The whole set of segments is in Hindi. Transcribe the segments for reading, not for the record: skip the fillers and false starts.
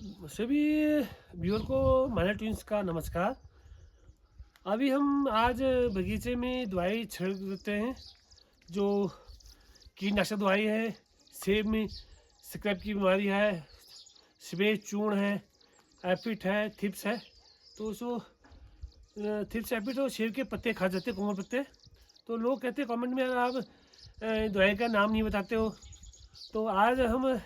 सभी व्यूअर को माना ट्विंस का नमस्कार। अभी हम आज बगीचे में दवाई छिड़क देते हैं। जो कीटनाशक दवाई है, सेब में स्क्रैप की बीमारी है, सफ़ेद चूर्ण है, एपिट है, थिप्स है। तो उसको थिप्स एपिट और सेब के पत्ते खा जाते हैं, कोमल पत्ते। तो लोग कहते हैं कमेंट में, अगर आप दवाई का नाम नहीं बताते हो। तो आज हम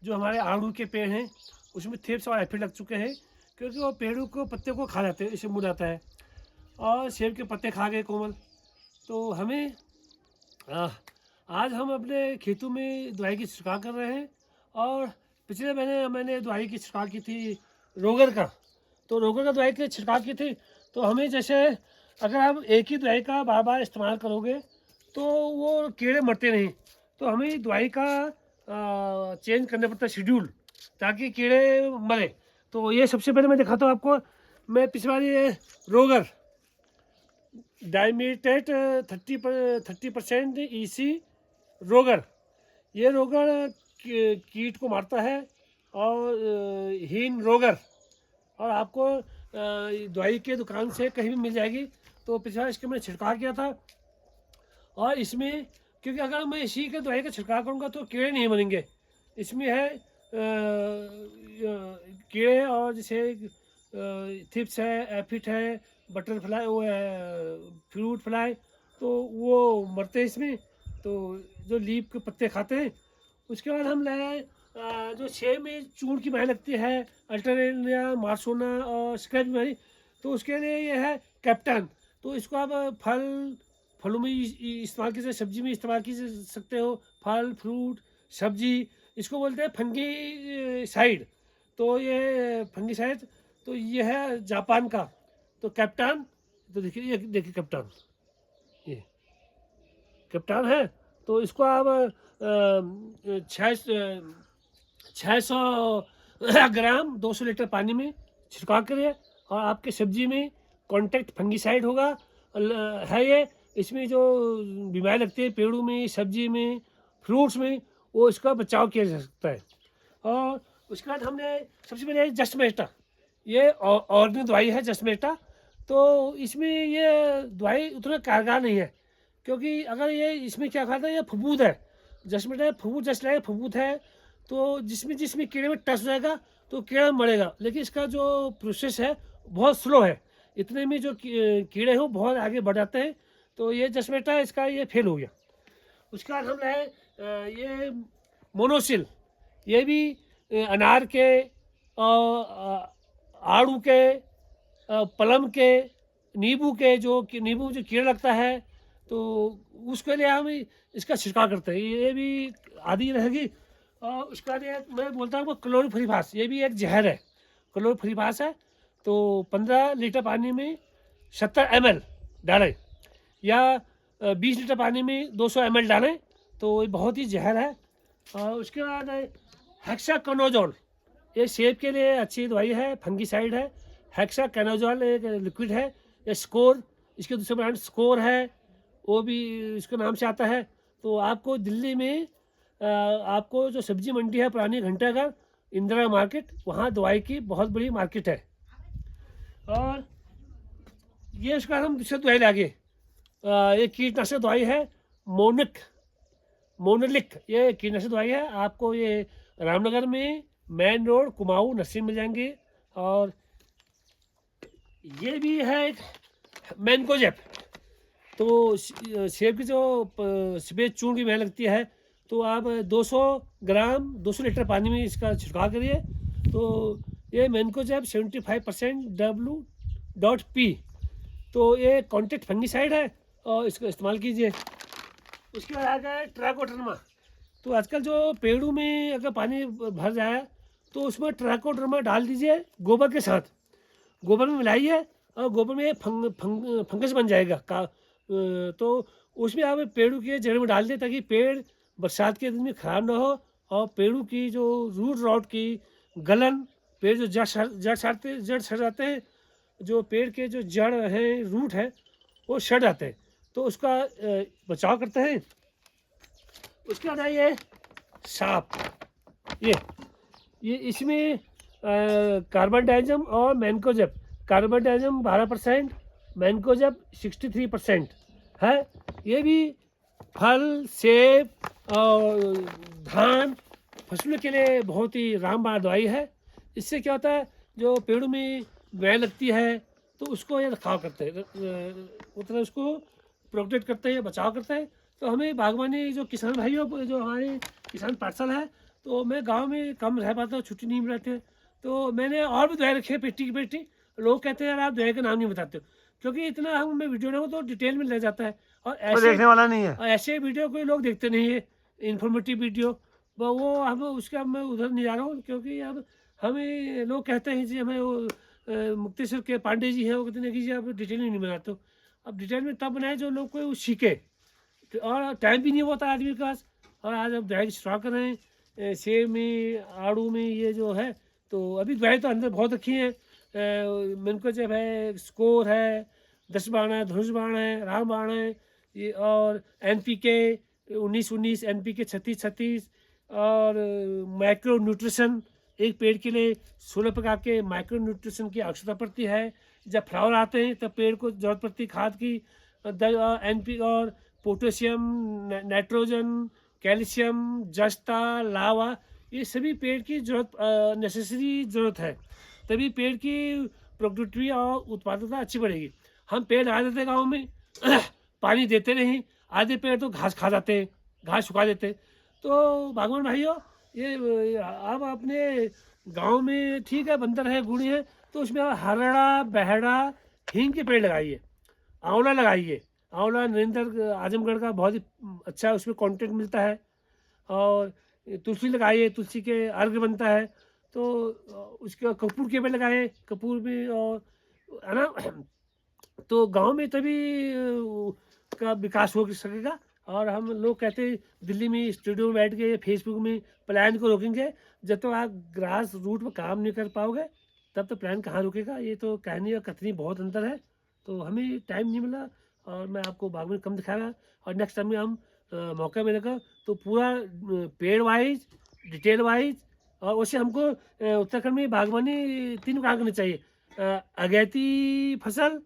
जो हमारे आड़ू के पेड़ हैं उसमें थ्रिप्स और एफिड लग चुके हैं, क्योंकि वो पेड़ों को पत्ते को खा जाते हैं, इससे मुड़ जाता है। और सेब के पत्ते खा गए कोमल। तो हमें आज हम अपने खेतों में दवाई की छिड़काव कर रहे हैं। और पिछले महीने मैंने दवाई की छिड़काव की थी रोगर का। तो रोगर का दवाई की छिड़काव की थी। तो हमें जैसे अगर आप एक ही दवाई का बार बार इस्तेमाल करोगे तो वो कीड़े मरते नहीं। तो हमें दवाई का चेंज करना पड़ता है शेड्यूल, ताकि कीड़े मरे। तो ये सबसे पहले मैं दिखाता हूँ आपको। मैं पिछली बार ये रोगर डाइमिटेट 30% EC रोगर, ये रोगर कीट को मारता है। और हीन रोगर, और आपको दवाई के दुकान से कहीं भी मिल जाएगी। तो पिछली बार इसके मैंने छिड़काव किया था। और इसमें क्योंकि अगर मैं इसी के दवाई का छिड़काव करूँगा तो कीड़े नहीं मरेंगे। इसमें है कीड़े, और जैसे थिप्स है, एफिट है, बटरफ्लाई, वो है फ्रूट फ्लाई, तो वो मरते हैं इसमें। तो जो लीफ के पत्ते खाते हैं। उसके बाद हम लाए जो सेब में चूड़ की बीमारी लगती है, अल्टरनेरिया, मार्सोना और स्क्रैच बीमारी। तो उसके लिए ये है कैप्टन। तो इसको आप फलों में इस्तेमाल की सब्जी में इस्तेमाल की सकते हो। फल, फ्रूट, सब्जी, इसको बोलते हैं फंगी साइड। तो ये फंगी साइड, तो ये है जापान का। तो कैप्टन, तो देखिए, ये देखिए कैप्टन, ये कैप्टन है। तो इसको आप 600 ग्राम 200 लीटर पानी में छिड़काव करिए। और आपके सब्जी में कॉन्टैक्ट फंगीसाइड होगा है ये। इसमें जो बीमारी लगती है पेड़ों में, सब्जी में, फ्रूट्स में, वो इसका बचाव किया जा सकता है। और उसके बाद हमने सबसे पहले जस्टमेटा, ये ऑर्गेनिक दवाई है जस्टमेटा। तो इसमें ये दवाई उतना कारगर नहीं है, क्योंकि अगर ये इसमें क्या खाता है, ये फफूंद है। जस्टमेटा फफूंद जस्ट लाइक फफूंद है। तो जिसमें जिसमें कीड़े में टच हो जाएगा तो कीड़ा मरेगा, लेकिन इसका जो प्रोसेस है बहुत स्लो है। इतने में जो कीड़े हैं वो बहुत आगे बढ़ जाते हैं। तो ये जस्टमेटा इसका ये फेल हो गया। उसके बाद हम लाए ये मोनोसिल। ये भी अनार के, आड़ू के, प्लम के, नींबू के, जो नींबू जो कीड़ा लगता है, तो उसके लिए हम इसका छिड़काव करते हैं। ये भी आदि रहेगी। और उसके बाद ये मैं बोलता हूँ क्लोरोफरीफास, ये भी एक जहर है। क्लोरोफरीफास है। तो 15 लीटर पानी में 70 ml डालें, या 20 लीटर पानी में 200 ml डालें। तो ये बहुत ही जहर है। और उसके बाद हेक्साकोनाजोल, ये सेब के लिए अच्छी दवाई है, फंगीसाइड है। हेक्साकोनाजोल एक लिक्विड है। ये स्कोर, इसके दूसरे ब्रांड स्कोर है, वो भी इसके नाम से आता है। तो आपको दिल्ली में आपको जो सब्जी मंडी है पुरानी घंटाघर, इंदिरा मार्केट, वहाँ दवाई की बहुत बड़ी मार्केट है। और ये इसका हम दूसरे दवाई लागे, ये कीटनाशक दवाई है मोनोलिक। ये कीटनाशक दवाई है। आपको ये रामनगर में मेन रोड कुमाऊं नर्सरी मिल जाएंगे। और ये भी है एक मैनकोजेब। तो सेब की जो सफ़ेद चूर्ण की बीमारी लगती है, तो आप 200 ग्राम 200 लीटर पानी में इसका छिड़काव करिए। तो ये मैनकोजेब 75% W.P। तो ये कॉन्टैक्ट फंगीसाइड है, और इसका इस्तेमाल कीजिए। उसके बाद आ गया ट्राइकोडर्मा। तो आजकल जो पेड़ों में अगर पानी भर जाए तो उसमें ट्राइकोडर्मा डाल दीजिए गोबर के साथ। गोबर में मिलाइए, और गोबर में फंगस बन जाएगा तो उसमें आप पेड़ों के जड़ में डाल दें, ताकि पेड़ बरसात के दिन में ख़राब ना हो। और पेड़ों की जो रूट रॉट की गलन, पेड़ जो जड़ सड़ जाते हैं, जो पेड़ के जो जड़ हैं, रूट है, वो सड़ जाते हैं। तो उसका बचाव करते हैं। उसके बाद ये सांप, ये इसमें कार्बन डाइजम और मैनकोजेब। कार्बन डाइजम 12%, मैनकोजेब 63% है। ये भी फल, सेब और धान फसलों के लिए बहुत ही रामबाण दवाई है। इससे क्या होता है, जो पेड़ों में वैल लगती है तो उसको ये रखाव करते हैं, मतलब उसको प्रोटेक्ट करते हैं, बचाव करते हैं। तो हमें बागवानी, जो किसान भाइयों, जो हमारे किसान पाठशाला है, तो मैं गांव में कम रह पाता हूँ, छुट्टी नहीं मिलती है, तो मैंने और भी दवाई रखी है पेटी की पेटी। लोग कहते हैं यार आप दवाई का नाम नहीं बताते हो, क्योंकि इतना हम मैं वीडियो ना तो डिटेल में ले जाता है, और कोई ऐसे देखने वाला नहीं है। ऐसे वीडियो कोई लोग देखते नहीं है, इन्फॉर्मेटिव वीडियो। वो हम उसका मैं उधर नहीं जा रहा हूँ, क्योंकि अब हमें लोग कहते हैं जी, हमें वो मुक्तेश्वर के पांडे जी हैं, वो कहते हैं कि जी आप डिटेल में नहीं बनाते हो। अब डिटेल में तब बनाए जो लोग को सीखे, और टाइम भी नहीं होता आदमी के पास। और आज अब दवाई स्टॉक कर रहे हैं, सेब में, आड़ू में, ये जो है। तो अभी दवाई तो अंदर बहुत रखी है, मैनकोजेब है, स्कोर है, 10 बाण है, धनुष बाण है, राम बाण है, ये और NPK 19-19, NPK 36-36, और माइक्रो न्यूट्रिशन। एक पेड़ के लिए 16 प्रकार के माइक्रो न्यूट्रिशन की आवश्यकता पड़ती है। जब फ्लावर आते हैं तब पेड़ को जरूरत पड़ती है खाद की, NP और पोटेशियम, नाइट्रोजन, कैल्शियम, जस्ता, लावा, ये सभी पेड़ की जरूरत, नेसेसरी ज़रूरत है। तभी पेड़ की प्रोडक्टिविटी और उत्पादकता अच्छी बढ़ेगी। हम पेड़ लगा देते गाँव में पानी देते नहीं, आधे पेड़ तो घास खा जाते हैं, घास सुखा देते हैं। तो बागवान भाइयों, ये आप अपने गांव में ठीक है, बंदर है, गुड़ी है, तो उसमें आप हरड़ा, बहड़ा, हींग के पेड़ लगाइए, आंवला लगाइए। आंवला नरेंद्र आजमगढ़ का बहुत ही अच्छा उसमें कंटेंट मिलता है। और तुलसी लगाइए, तुलसी के अर्घ बनता है। तो उसके कपूर के पेड़ लगाए, कपूर भी, और है ना। तो गांव में तभी का विकास हो सकेगा। और हम लोग कहते हैं दिल्ली में स्टूडियो में बैठ के फेसबुक में प्लान को रोकेंगे, जब तक आप ग्रास रूट पर काम नहीं कर पाओगे तब तो प्लान कहाँ रुकेगा। ये तो कहनी और कथनी बहुत अंतर है। तो हमें टाइम नहीं मिला, और मैं आपको बागवानी कम दिखाया, और नेक्स्ट टाइम में हम मौका मिलेगा तो पूरा पेड़ वाइज, डिटेल वाइज। और वैसे हमको उत्तराखंड में बागवानी 3 प्रकार करनी चाहिए, अगैती फसल,